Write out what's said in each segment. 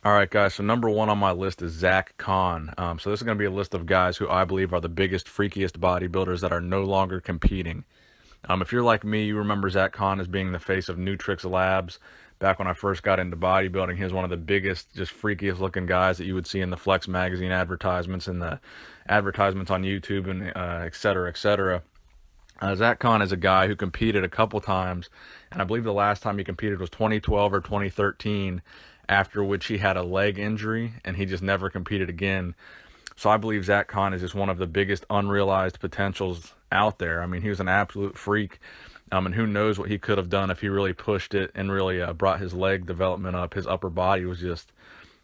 All right, guys. So number one on my list is Zack Khan. So this is going to be a list of guys who I believe are the biggest, freakiest bodybuilders that are no longer competing. If you're like me, you remember Zack Khan as being the face of Nutrix Labs. Back when I first got into bodybuilding, he was one of the biggest, just freakiest looking guys that you would see in the Flex magazine advertisements and the advertisements on YouTube and et cetera, et cetera. Zack Khan is a guy who competed a couple times, and I believe the last time he competed was 2012 or 2013, after which he had a leg injury, and he just never competed again. So I believe Zack Khan is just one of the biggest unrealized potentials out there. I mean, he was an absolute freak, and who knows what he could have done if he really pushed it and really brought his leg development up. His upper body was just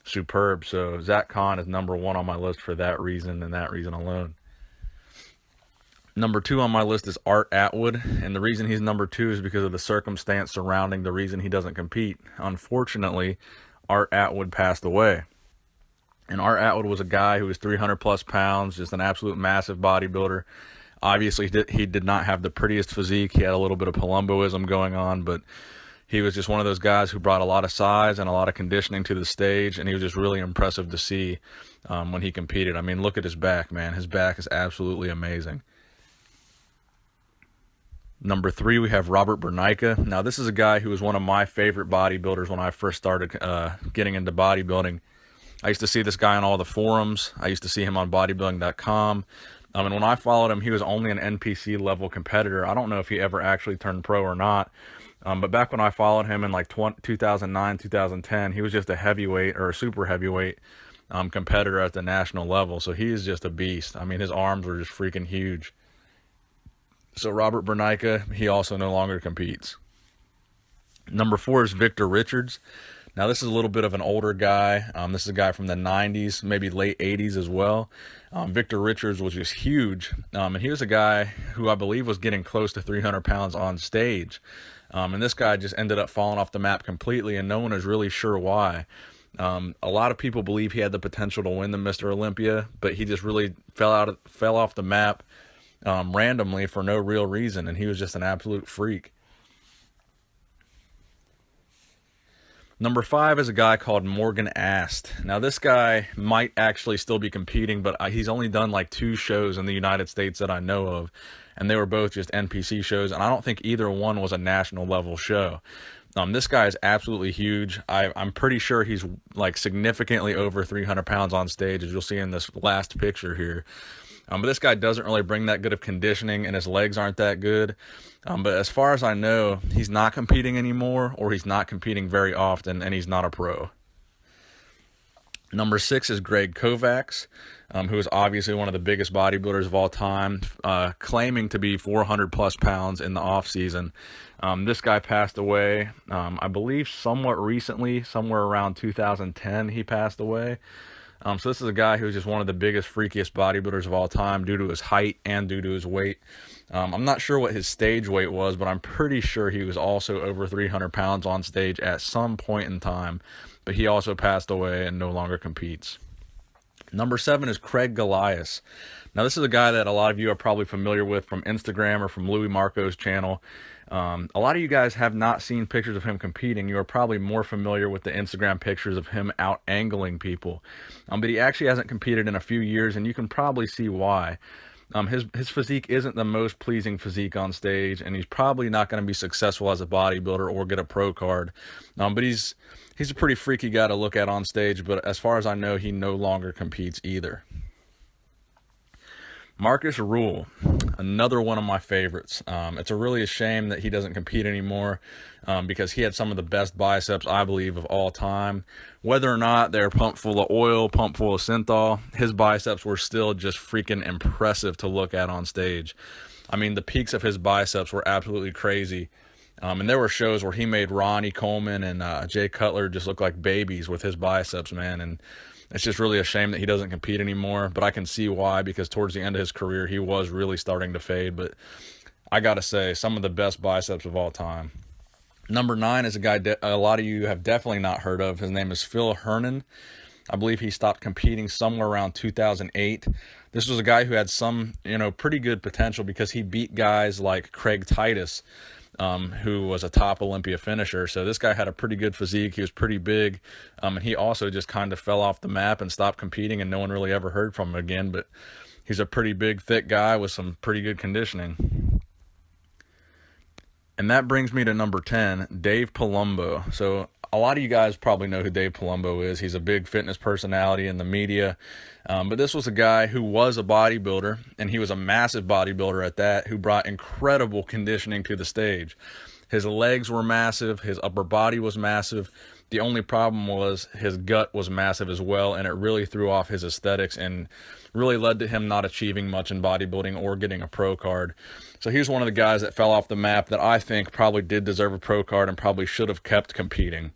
superb. So Zack Khan is number one on my list for that reason and that reason alone. Number two on my list is Atwood, and the reason he's number two is because of the circumstance surrounding the reason he doesn't compete. Unfortunately, Atwood passed away. And Atwood was a guy who was 300 plus pounds, just an absolute massive bodybuilder. Obviously, he did not have the prettiest physique. He had a little bit of Palumboism going on, but he was just one of those guys who brought a lot of size and a lot of conditioning to the stage, and he was just really impressive to see when he competed. I mean, look at his back, man. His back is absolutely amazing. Number three, we have Robert Burneika. Now, this is a guy who was one of my favorite bodybuilders when I first started getting into bodybuilding. I used to see this guy on all the forums. I used to see him on bodybuilding.com. And when I followed him, he was only an NPC level competitor. I don't know if he ever actually turned pro or not. But back when I followed him in like 2009, 2010, he was just a heavyweight or a super heavyweight competitor at the national level. So he is just a beast. I mean, his arms were just freaking huge. So Robert Burneika, he also no longer competes. Number four is Victor Richards. Now, this is a little bit of an older guy. This is a guy from the 90s, maybe late 80s as well. Victor Richards was just huge. And he was a guy who I believe was getting close to 300 pounds on stage. And this guy just ended up falling off the map completely, and no one is really sure why. A lot of people believe he had the potential to win the Mr. Olympia, but he just really fell off the map randomly for no real reason, and he was just an absolute freak. Number five is a guy called Morgan Aste. Now, this guy might actually still be competing, but he's only done like 2 shows in the United States that I know of, and they were both just NPC shows, and I don't think either one was a national level show. This guy is absolutely huge. I'm pretty sure he's like significantly over 300 pounds on stage, as you'll see in this last picture here. But this guy doesn't really bring that good of conditioning, and his legs aren't that good. But as far as I know, he's not competing anymore, or he's not competing very often, and he's not a pro. Number 6 is Greg Kovacs, who is obviously one of the biggest bodybuilders of all time, claiming to be 400 plus pounds in the off season. This guy passed away, I believe somewhat recently, somewhere around 2010 he passed away. So this is a guy who's just one of the biggest, freakiest bodybuilders of all time due to his height and due to his weight. I'm not sure what his stage weight was, but I'm pretty sure he was also over 300 pounds on stage at some point in time. But he also passed away and no longer competes. Number 7 is Craig Golias. Now, this is a guy that a lot of you are probably familiar with from Instagram or from Louis Marco's channel. A lot of you guys have not seen pictures of him competing. You are probably more familiar with the Instagram pictures of him out angling people. But he actually hasn't competed in a few years, and you can probably see why. His physique isn't the most pleasing physique on stage, and he's probably not going to be successful as a bodybuilder or get a pro card. But he's a pretty freaky guy to look at on stage, but as far as I know, he no longer competes either. Markus Ruhl, another one of my favorites. It's really a shame that he doesn't compete anymore because he had some of the best biceps, I believe, of all time. Whether or not they're pumped full of oil, pumped full of synthol, his biceps were still just freaking impressive to look at on stage. I mean, the peaks of his biceps were absolutely crazy. And there were shows where he made Ronnie Coleman and Jay Cutler just look like babies with his biceps, man. And it's just really a shame that he doesn't compete anymore, but I can see why, because towards the end of his career, he was really starting to fade. But I got to say, some of the best biceps of all time. Number 9 is a guy a lot of you have definitely not heard of. His name is Phil Hernon. I believe he stopped competing somewhere around 2008. This was a guy who had some, pretty good potential because he beat guys like Craig Titus who was a top Olympia finisher. So this guy had a pretty good physique. He was pretty big. And he also just kind of fell off the map and stopped competing, and no one really ever heard from him again. But he's a pretty big, thick guy with some pretty good conditioning. And that brings me to number 10, Dave Palumbo. So a lot of you guys probably know who Dave Palumbo is. He's a big fitness personality in the media. But this was a guy who was a bodybuilder, and he was a massive bodybuilder at that, who brought incredible conditioning to the stage. His legs were massive. His upper body was massive. The only problem was his gut was massive as well, and it really threw off his aesthetics and really led to him not achieving much in bodybuilding or getting a pro card. So he was one of the guys that fell off the map that I think probably did deserve a pro card and probably should have kept competing.